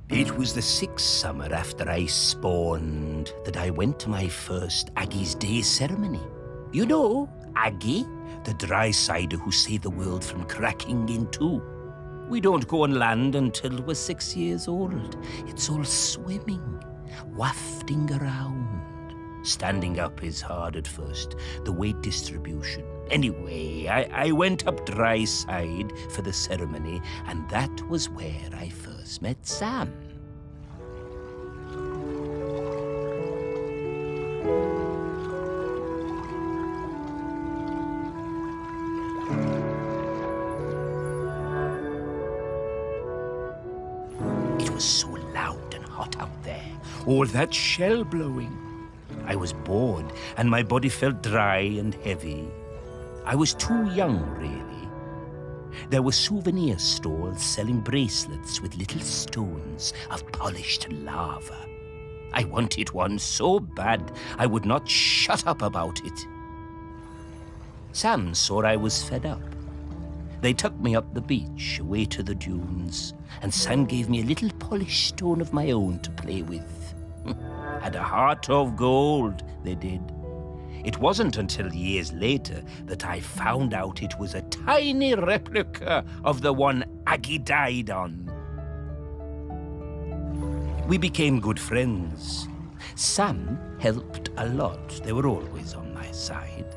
It was the 6th summer after I spawned that I went to my first Aggie's Day ceremony. You know, Aggie, the dry cider who saved the world from cracking in two. We don't go on land until we're 6 years old. It's all swimming, wafting around. Standing up is hard at first, the weight distribution. Anyway, I went up dry side for the ceremony, and that was where I first met Sam. It was so loud and hot out there, all that shell blowing. I was bored, and my body felt dry and heavy. I was too young, really. There were souvenir stalls selling bracelets with little stones of polished lava. I wanted one so bad I would not shut up about it. Sam saw I was fed up. They took me up the beach, away to the dunes, and Sam gave me a little polished stone of my own to play with. Had a heart of gold, they did. It wasn't until years later that I found out it was a tiny replica of the one Aggie died on. We became good friends. Sam helped a lot. They were always on my side.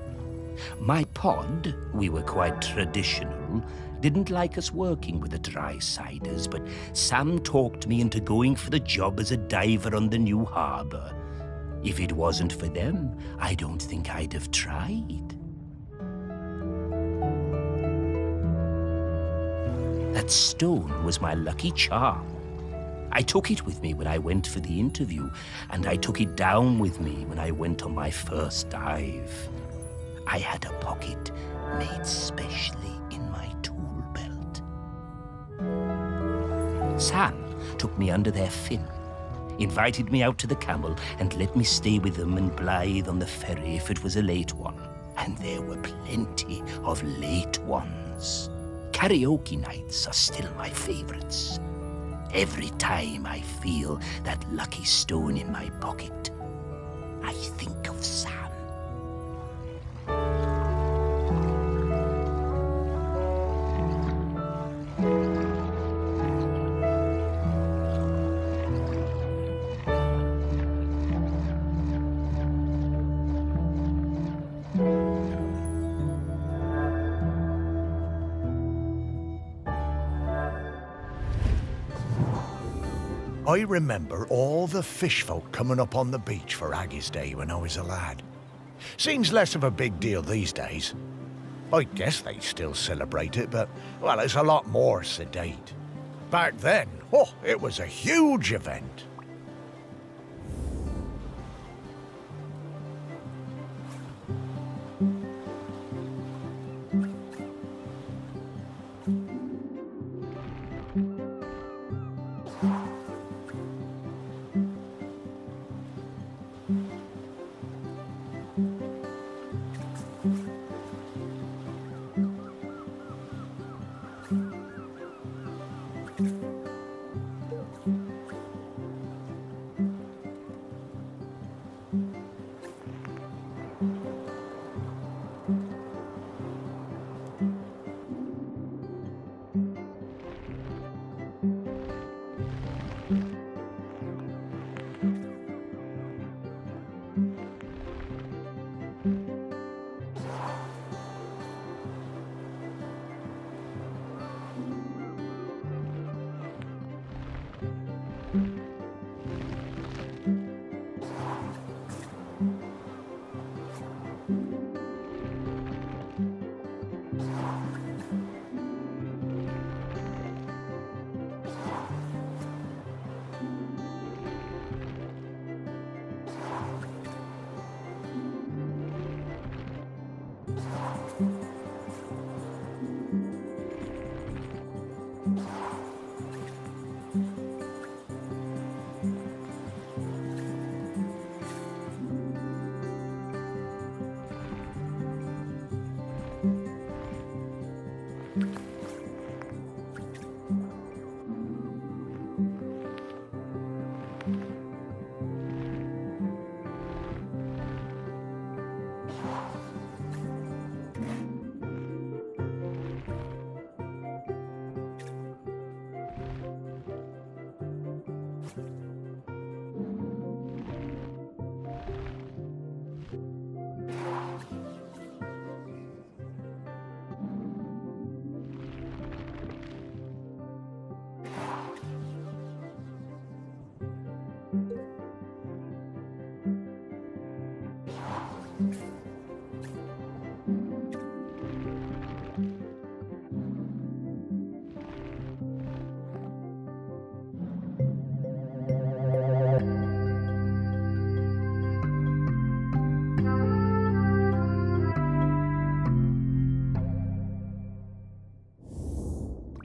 My pod, we were quite traditional, didn't like us working with the dry-siders, but Sam talked me into going for the job as a diver on the new harbour. If it wasn't for them, I don't think I'd have tried. That stone was my lucky charm. I took it with me when I went for the interview, and I took it down with me when I went on my first dive. I had a pocket made specially in my tool belt. Sam took me under their fin, invited me out to the camel, and let me stay with them and Blythe on the ferry if it was a late one. And there were plenty of late ones. Karaoke nights are still my favorites. Every time I feel that lucky stone in my pocket, I think of Sam. I remember all the fish folk coming up on the beach for Aggie's Day when I was a lad. Seems less of a big deal these days. I guess they still celebrate it, but, well, it's a lot more sedate. Back then, oh, it was a huge event.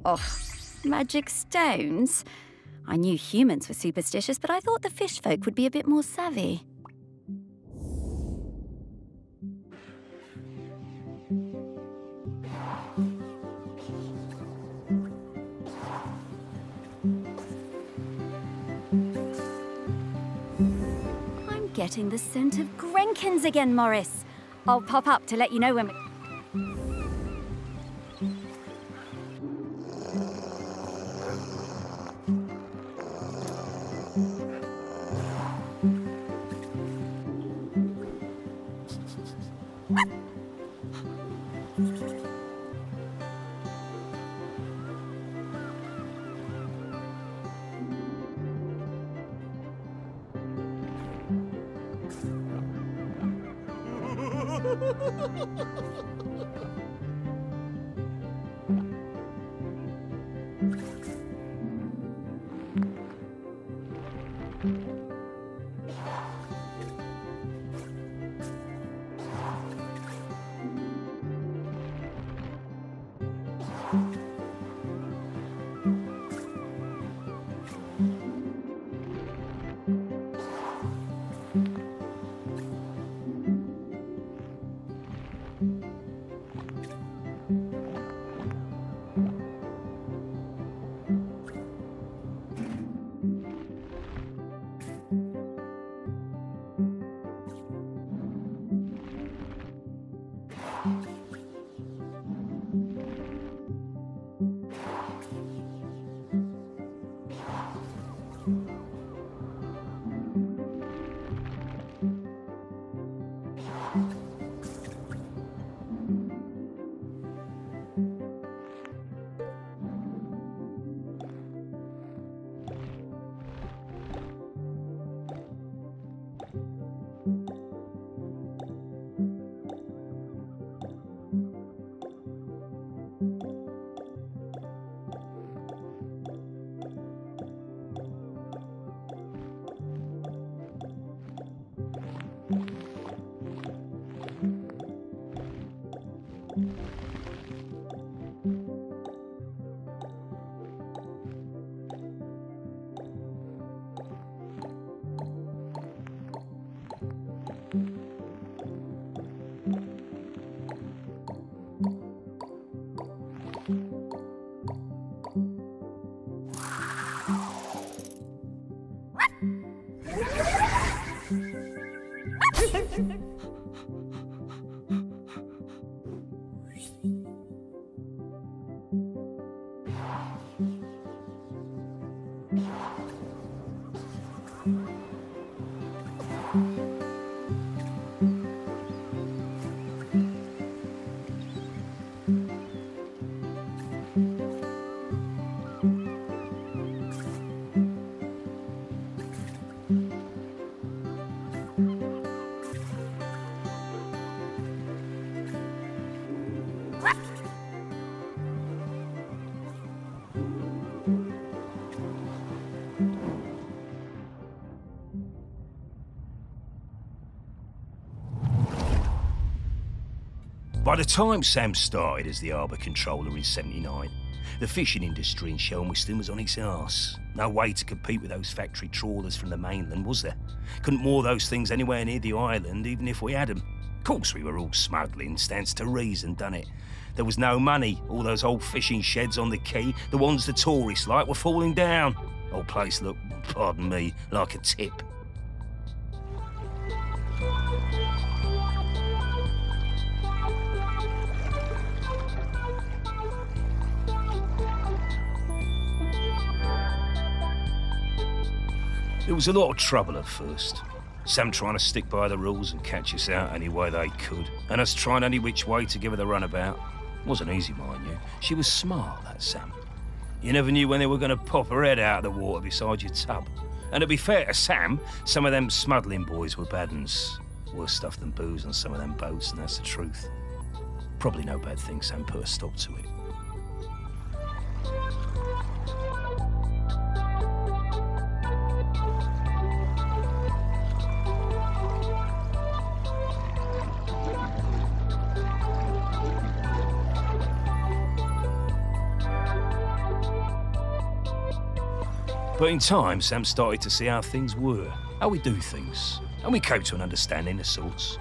Oh, magic stones? I knew humans were superstitious, but I thought the fish folk would be a bit more savvy. I'm getting the scent of Grenkins again, Morris. I'll pop up to let you know when we... By the time Sam started as the harbour controller in '79, the fishing industry in Shelmiston was on its arse. No way to compete with those factory trawlers from the mainland, was there? Couldn't moor those things anywhere near the island, even if we had them. Of course we were all smuggling, stands to reason, done it? There was no money. All those old fishing sheds on the quay, the ones the tourists like, were falling down. Old place looked, pardon me, like a tip. There was a lot of trouble at first. Sam trying to stick by the rules and catch us out any way they could, and us trying any which way to give her the runabout. Wasn't easy, mind you. She was smart, that Sam. You never knew when they were going to pop her head out of the water beside your tub. And to be fair to Sam, some of them smuggling boys were bad uns. Worse stuff than booze on some of them boats, and that's the truth. Probably no bad thing Sam put a stop to it. But in time, Sam started to see how things were, how we do things, and we came to an understanding of sorts.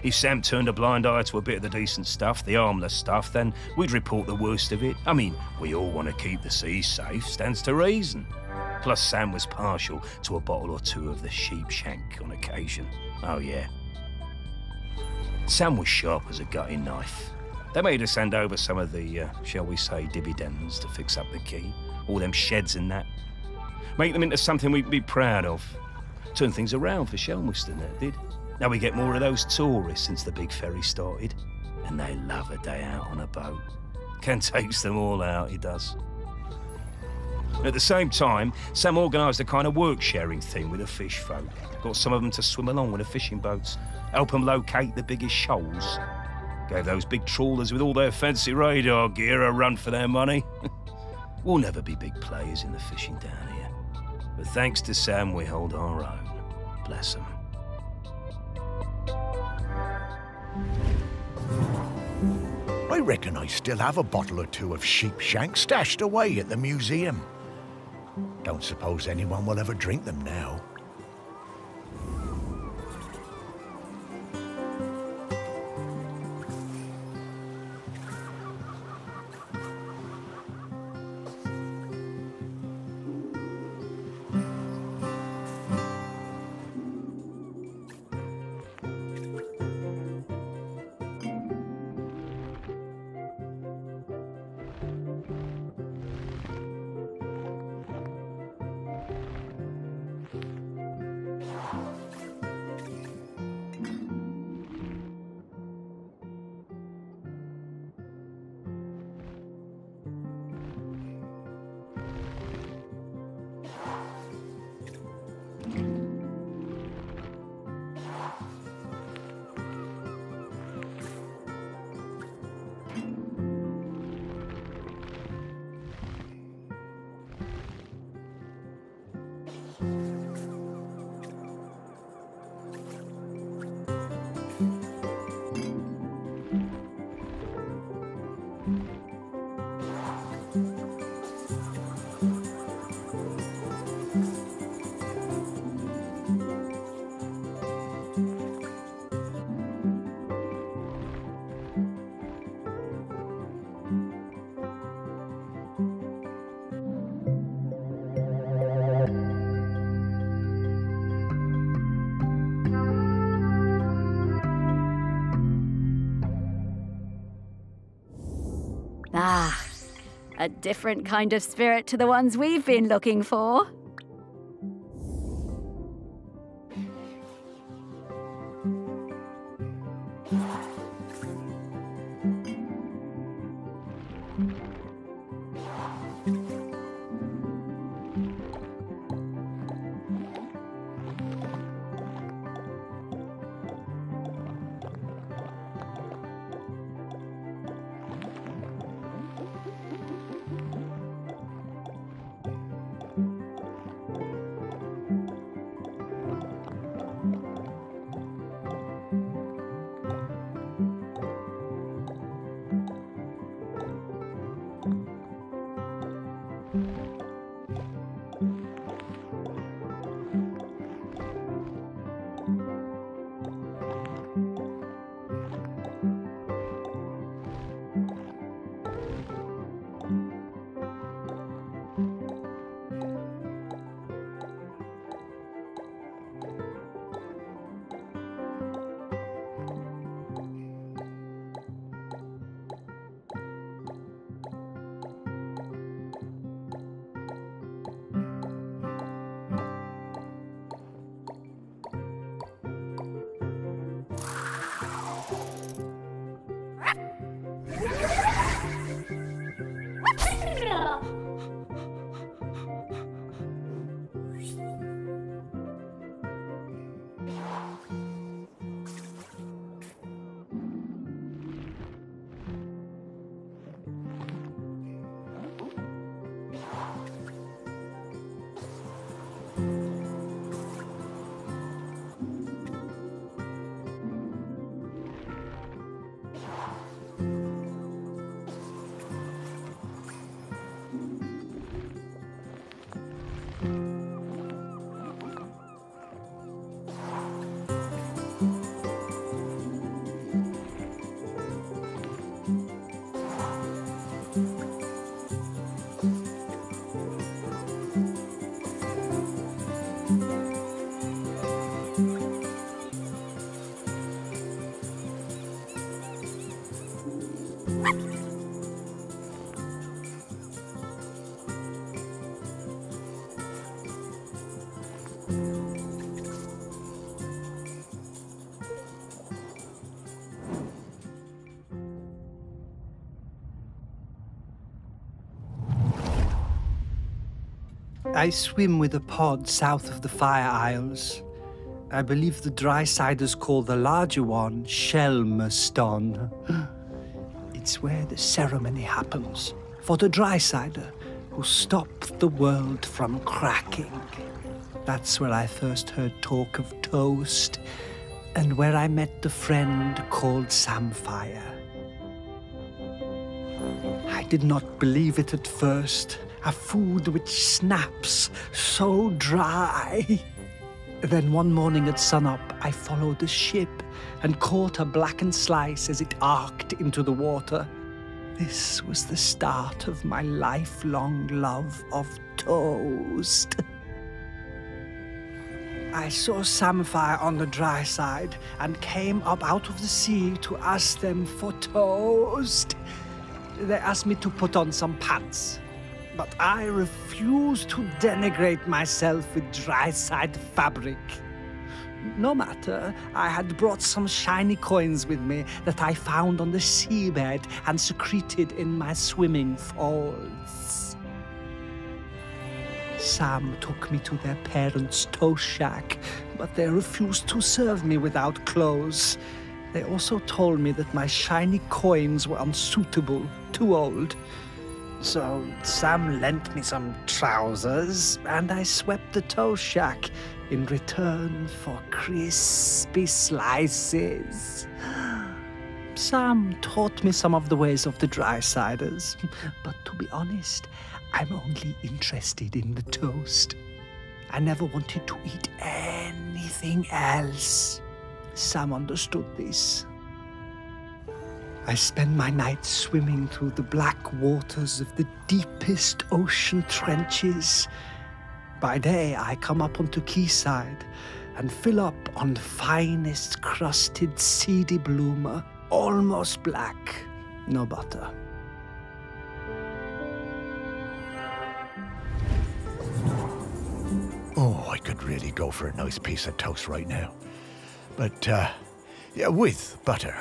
If Sam turned a blind eye to a bit of the decent stuff, the harmless stuff, then we'd report the worst of it. I mean, we all want to keep the seas safe, stands to reason. Plus, Sam was partial to a bottle or two of the sheep shank on occasion. Oh, yeah. Sam was sharp as a gutting knife. They made us hand over some of the, shall we say, dividends to fix up the quay, all them sheds and that. Make them into something we'd be proud of. Turn things around for Shelmiston, that did. Now we get more of those tourists since the big ferry started. And they love a day out on a boat. Can takes them all out, he does. At the same time, Sam organised a kind of work-sharing thing with the fish folk. Got some of them to swim along with the fishing boats, help them locate the biggest shoals. Gave those big trawlers with all their fancy radar gear a run for their money. We'll never be big players in the fishing down here. But thanks to Sam, we hold our own. Bless him. I reckon I still have a bottle or two of sheep shank stashed away at the museum. Don't suppose anyone will ever drink them now. Ah, a different kind of spirit to the ones we've been looking for. I swim with a pod south of the Fire Isles. I believe the dry-siders call the larger one Shelmerston. It's where the ceremony happens for the dry-sider who stopped the world from cracking. That's where I first heard talk of toast and where I met the friend called Samfire. I did not believe it at first. A food which snaps so dry. Then one morning at sunup, I followed the ship and caught a blackened slice as it arced into the water. This was the start of my lifelong love of toast. I saw Samfire on the dry side and came up out of the sea to ask them for toast. They asked me to put on some pants. But I refuse to denigrate myself with dry-side fabric. No matter, I had brought some shiny coins with me that I found on the seabed and secreted in my swimming falls. Sam took me to their parents' toast shack, but they refused to serve me without clothes. They also told me that my shiny coins were unsuitable, too old. So Sam lent me some trousers, and I swept the toast shack in return for crispy slices. Sam taught me some of the ways of the dry-siders. But to be honest, I'm only interested in the toast. I never wanted to eat anything else. Sam understood this. I spend my nights swimming through the black waters of the deepest ocean trenches. By day, I come up onto quayside and fill up on the finest crusted seedy bloomer, almost black, no butter. Oh, I could really go for a nice piece of toast right now. But, yeah, with butter.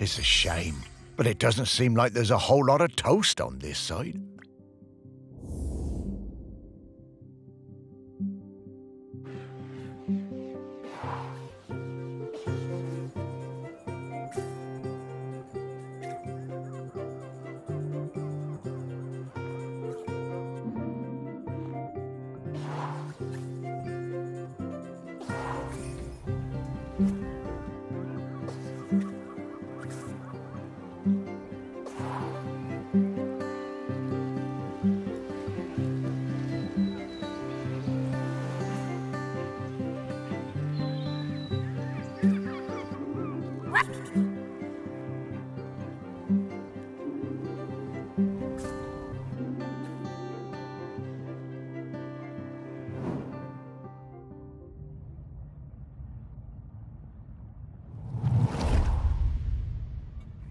It's a shame, but it doesn't seem like there's a whole lot of toast on this side.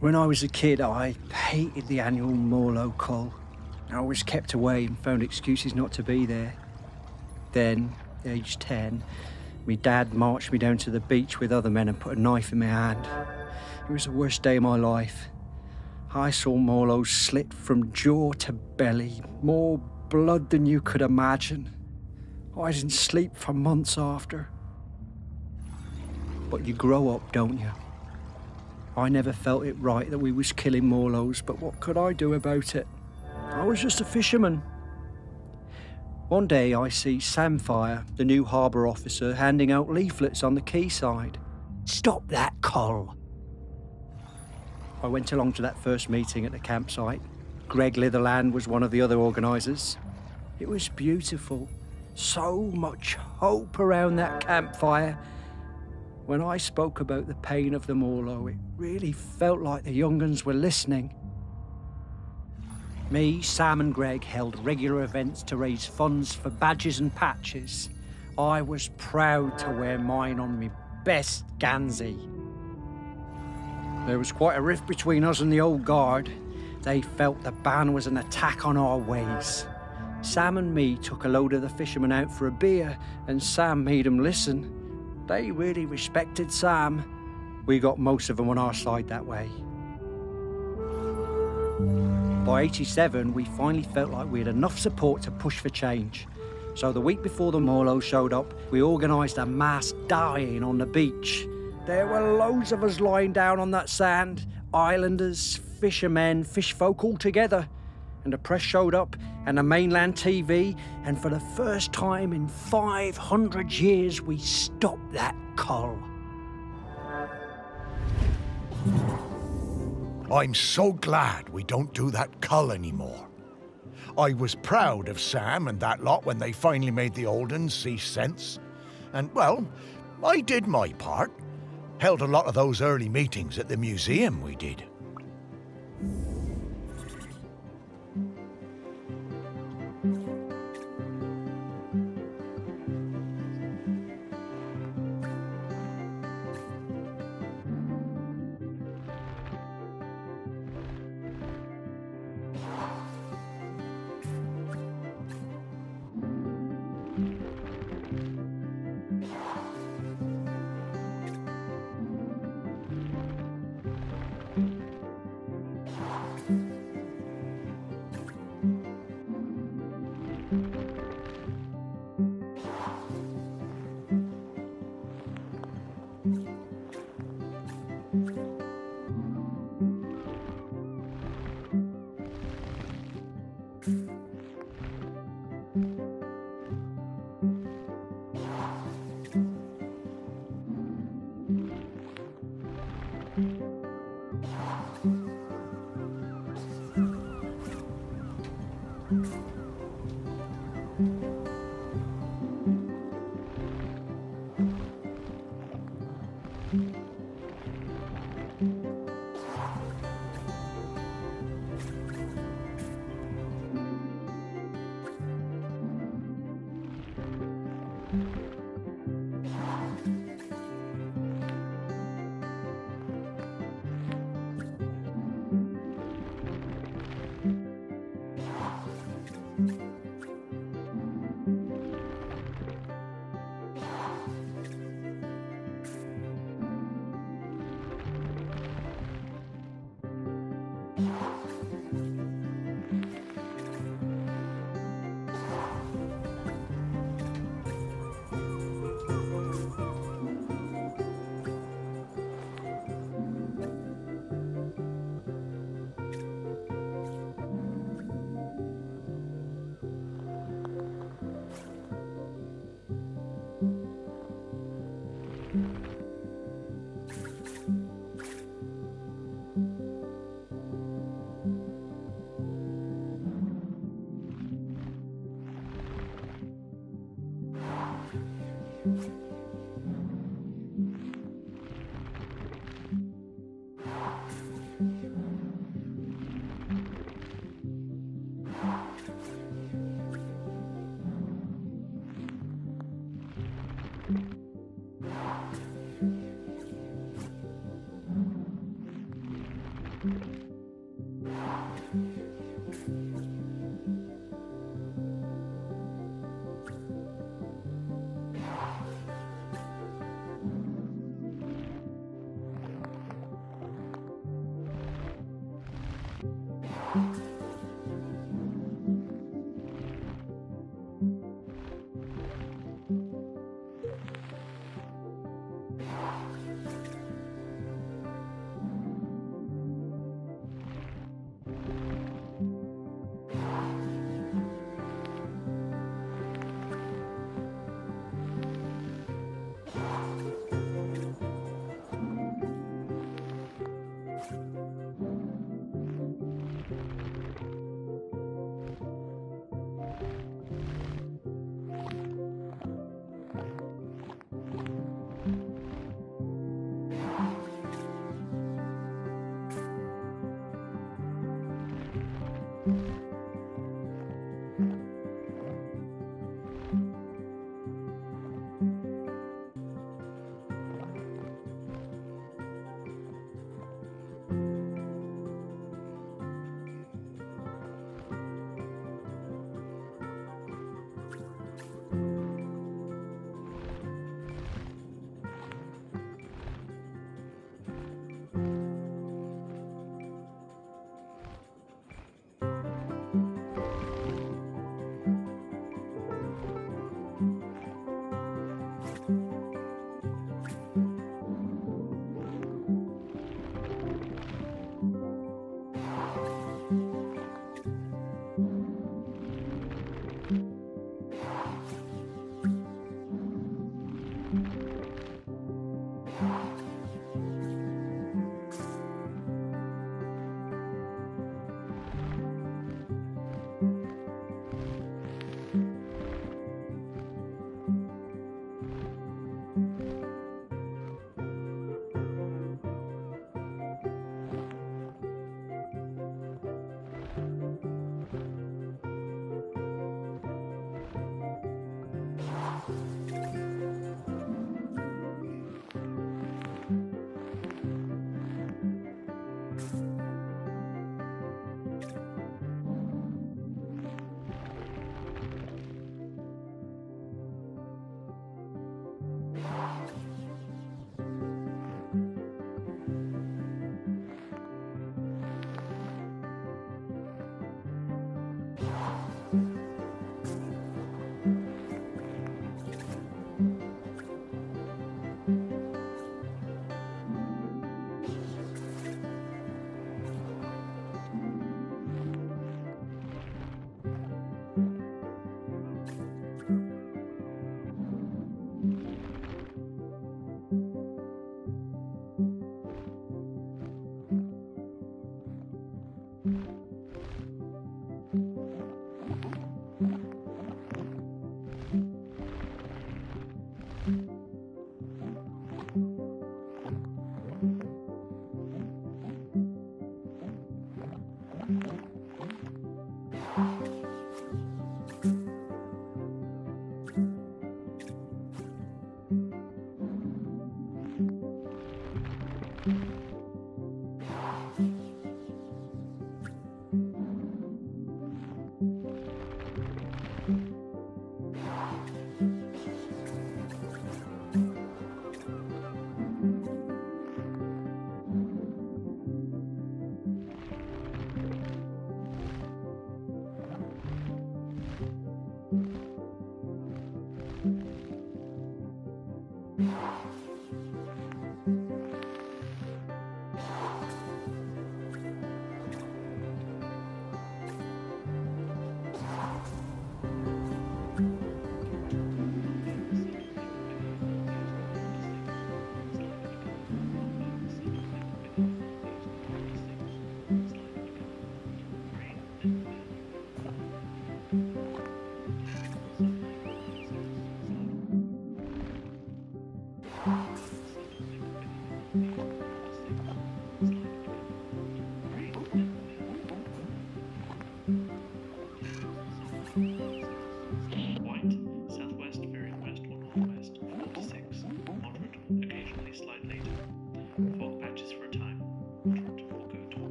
When I was a kid, I hated the annual Morlo Cull. I was kept away and found excuses not to be there. Then, age 10, My dad marched me down to the beach with other men and put a knife in my hand. It was the worst day of my life. I saw Molo slit from jaw to belly, more blood than you could imagine. I didn't sleep for months after. But you grow up, don't you? I never felt it right that we was killing Morlos, but what could I do about it? I was just a fisherman. One day I see Samfire, the new harbour officer, handing out leaflets on the quayside. Stop that, Col. I went along to that first meeting at the campsite. Greg Litherland was one of the other organisers. It was beautiful. So much hope around that campfire. When I spoke about the pain of the Morlo, it really felt like the young uns were listening. Me, Sam and Greg held regular events to raise funds for badges and patches. I was proud to wear mine on my best Gansey. There was quite a rift between us and the old guard. They felt the ban was an attack on our ways. Sam and me took a load of the fishermen out for a beer, and Sam made them listen. They really respected Sam. We got most of them on our side that way. By 87, we finally felt like we had enough support to push for change. So the week before the Morlos showed up, we organised a mass die-in on the beach. There were loads of us lying down on that sand, islanders, fishermen, fish folk all together. And the press showed up, and the mainland TV, and for the first time in 500 years, we stopped that cull. I'm so glad we don't do that cull anymore. I was proud of Sam and that lot when they finally made the old uns see sense. And, well, I did my part. Held a lot of those early meetings at the museum, we did.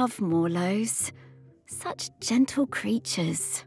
love Morlos. Such gentle creatures.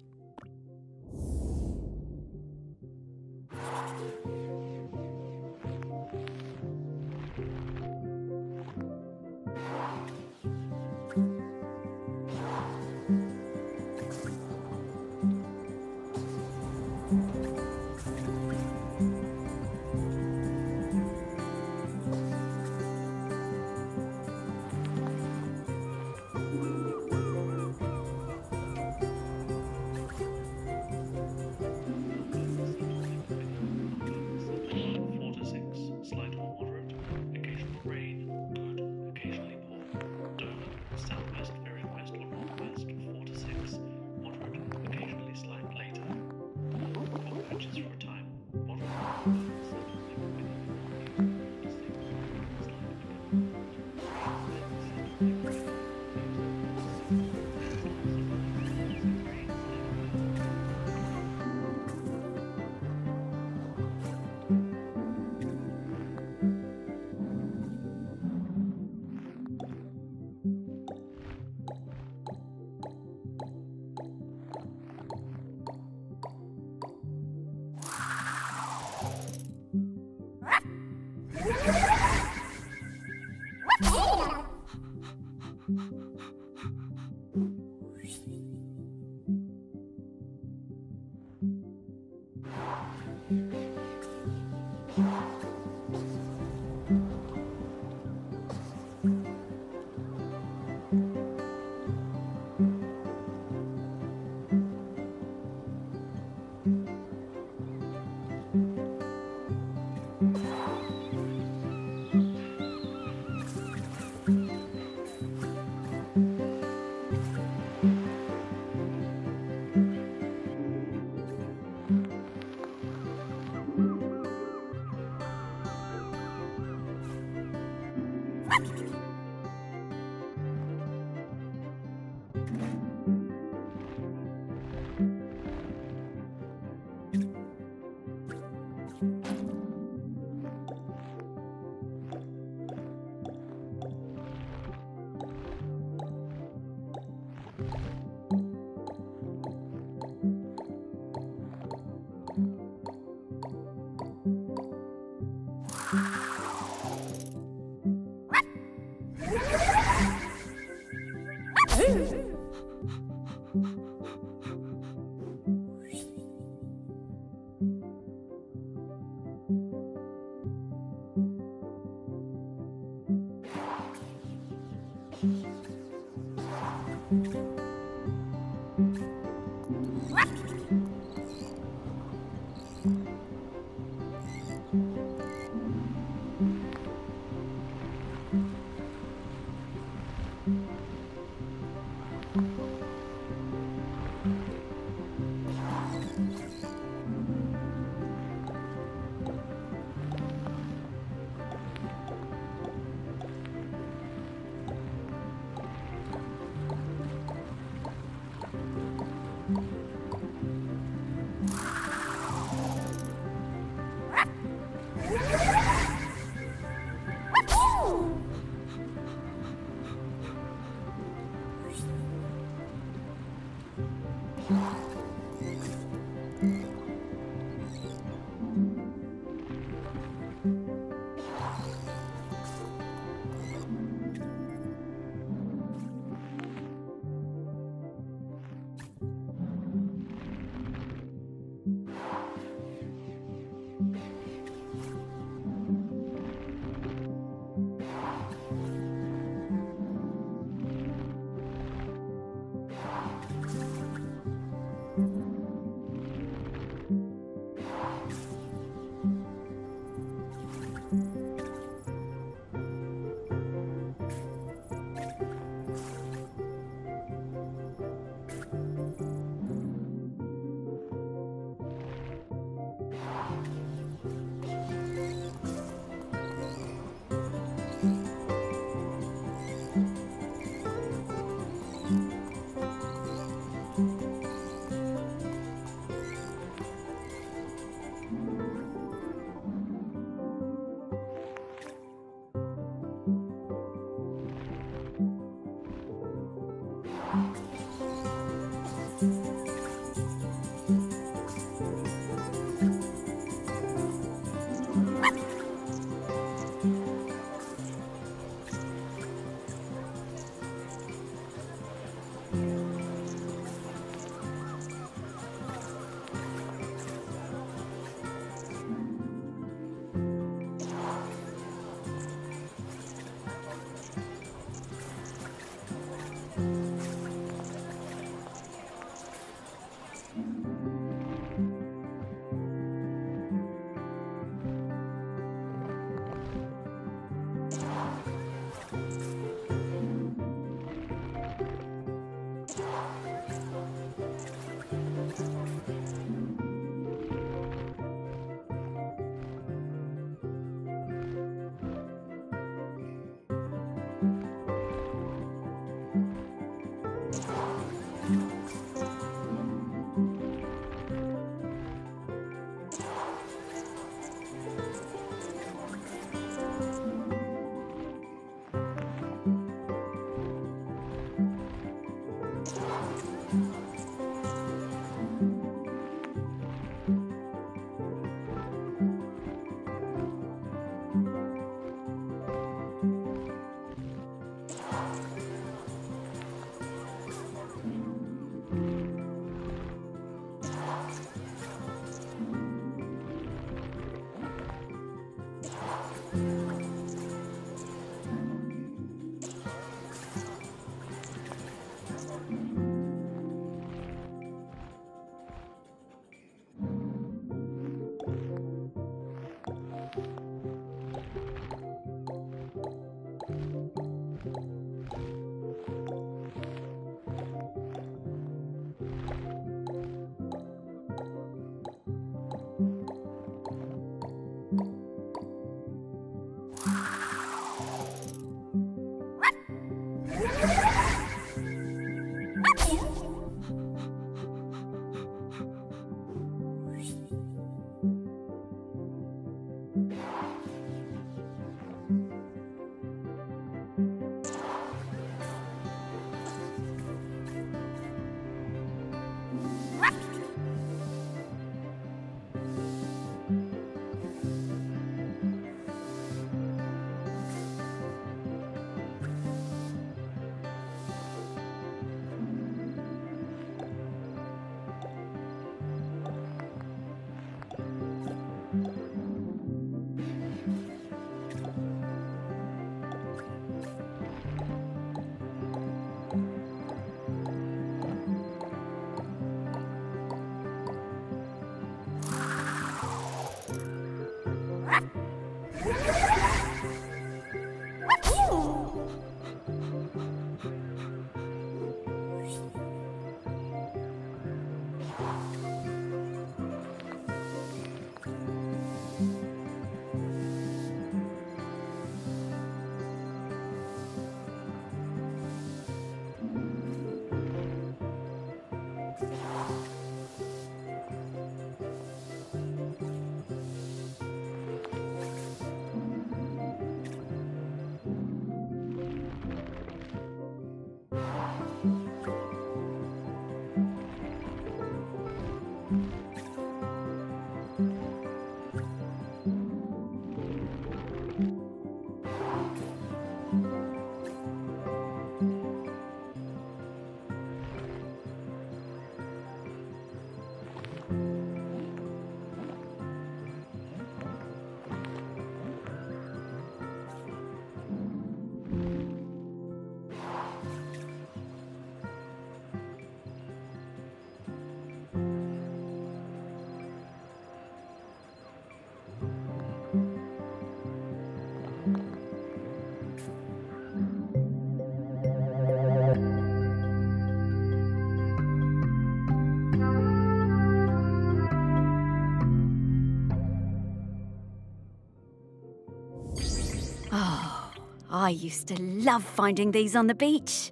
I used to love finding these on the beach.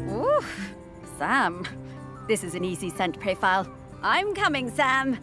Oof, Sam. This is an easy scent profile. I'm coming, Sam.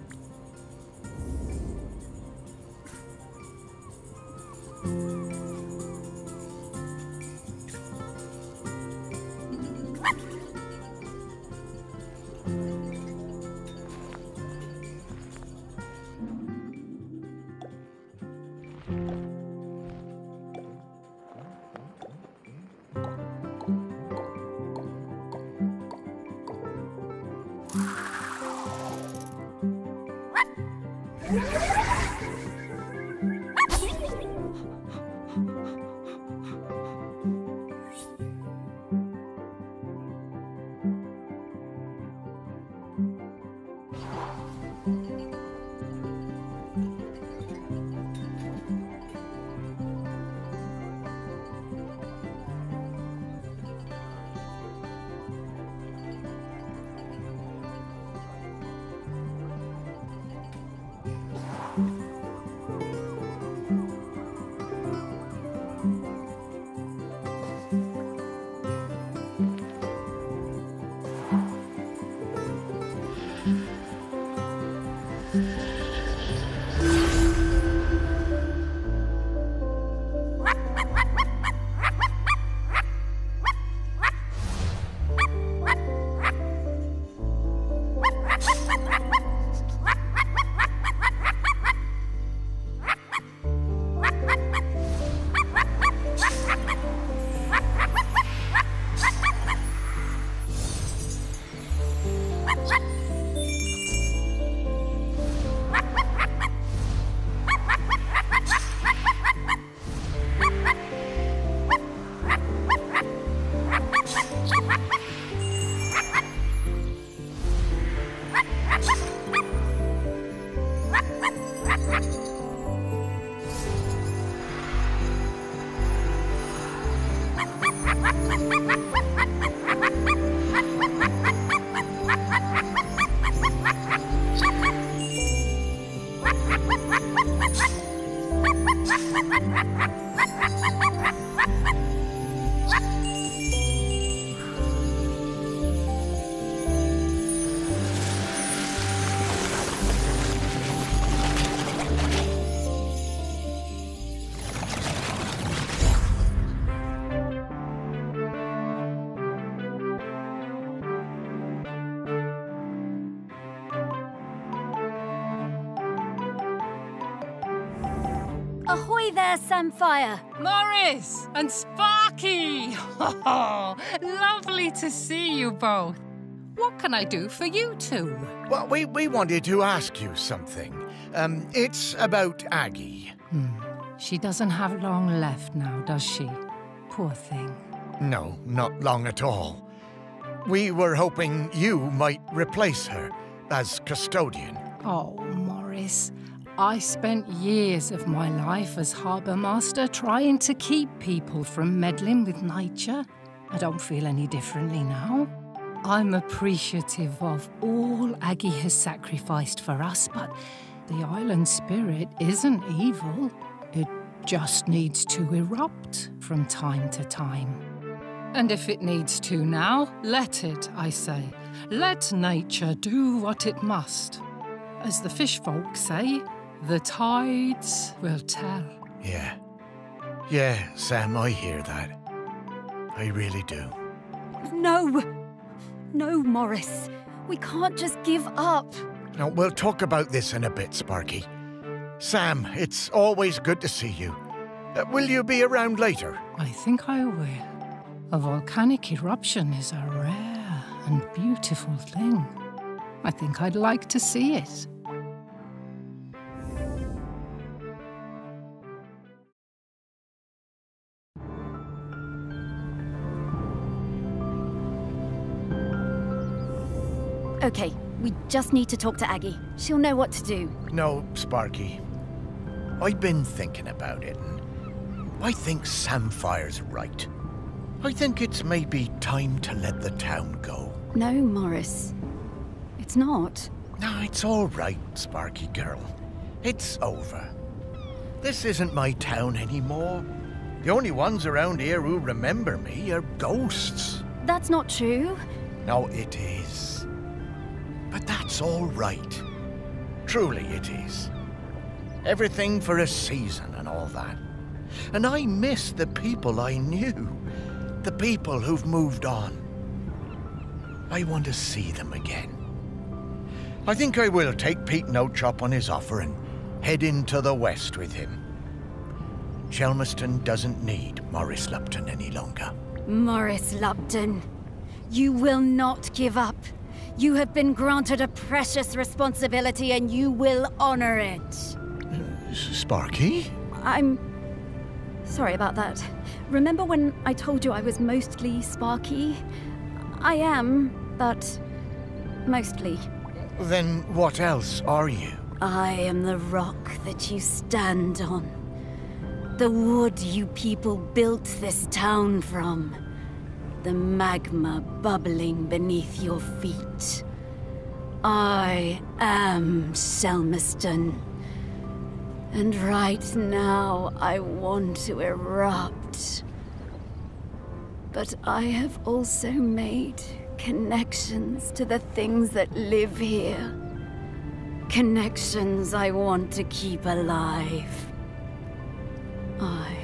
Ahoy there, Samfire! Morris and Sparky! Oh, lovely to see you both. What can I do for you two? Well, we wanted to ask you something. It's about Aggie. She doesn't have long left now, does she? Poor thing. No, not long at all. We were hoping you might replace her as custodian. Oh, Morris. I spent years of my life as harbour master trying to keep people from meddling with nature. I don't feel any differently now. I'm appreciative of all Aggie has sacrificed for us, but the island spirit isn't evil. It just needs to erupt from time to time. And if it needs to now, let it, I say. Let nature do what it must. As the fish folk say, the tides will tell. Yeah, Sam, I hear that. I really do. No! No, Morris. We can't just give up. Now, we'll talk about this in a bit, Sparky. Sam, it's always good to see you. Will you be around later? I think I will. A volcanic eruption is a rare and beautiful thing. I think I'd like to see it. Okay, we just need to talk to Aggie. She'll know what to do. No, Sparky. I've been thinking about it, and I think Samfire's right. I think it's maybe time to let the town go. No, Morris. It's not. No, it's all right, Sparky girl. It's over. This isn't my town anymore. The only ones around here who remember me are ghosts. That's not true. No, it is. But that's all right. Truly it is. Everything for a season and all that. And I miss the people I knew. The people who've moved on. I want to see them again. I think I will take Pete No-Chop on his offer and head into the west with him. Shelmerston doesn't need Morris Lupton any longer. Morris Lupton, you will not give up. You have been granted a precious responsibility and you will honor it. Sparky? I'm sorry about that. Remember when I told you I was mostly Sparky? I am, but mostly. Then what else are you? I am the rock that you stand on. The wood you people built this town from. The magma bubbling beneath your feet. I am Shelmerston. And right now I want to erupt. But I have also made connections to the things that live here. Connections I want to keep alive. I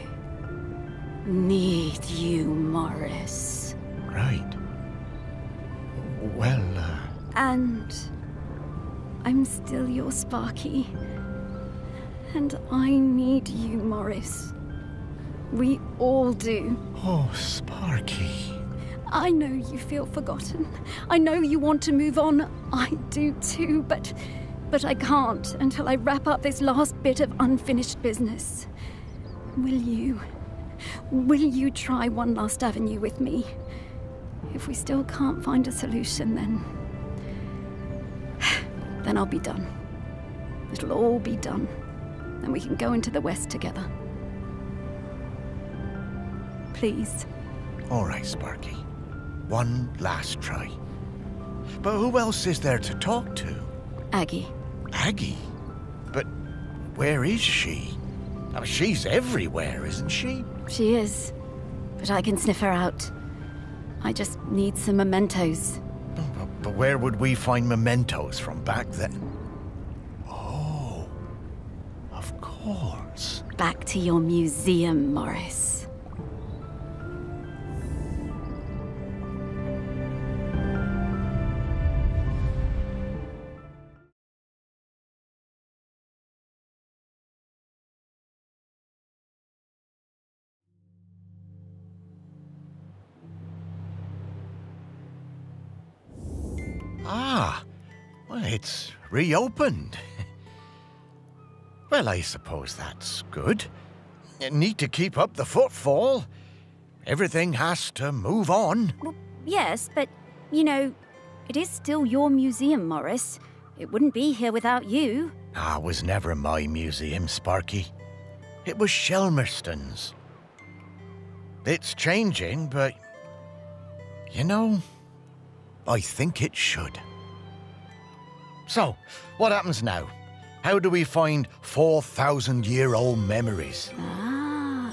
need you, Morris. Right. Well, And I'm still your Sparky. And I need you, Morris. We all do. Oh, Sparky. I know you feel forgotten. I know you want to move on. I do too, but I can't until I wrap up this last bit of unfinished business. Will you try one last avenue with me? If we still can't find a solution, then I'll be done. It'll all be done. And we can go into the West together. Please. All right, Sparky. One last try. But who else is there to talk to? Aggie. Aggie? But where is she? Oh, she's everywhere, isn't she? She is. But I can sniff her out. I just need some mementos. But where would we find mementos from back then? Oh, of course. Back to your museum, Morris. Ah, well, it's reopened. Well, I suppose that's good. You need to keep up the footfall. Everything has to move on. Well, yes, but, you know, it is still your museum, Morris. It wouldn't be here without you. Ah, it was never my museum, Sparky. It was Shelmerston's. It's changing, but, you know, I think it should. So, what happens now? How do we find 4,000-year-old memories? Ah,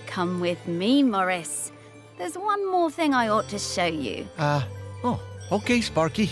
come with me, Morris. There's one more thing I ought to show you. Oh, okay, Sparky.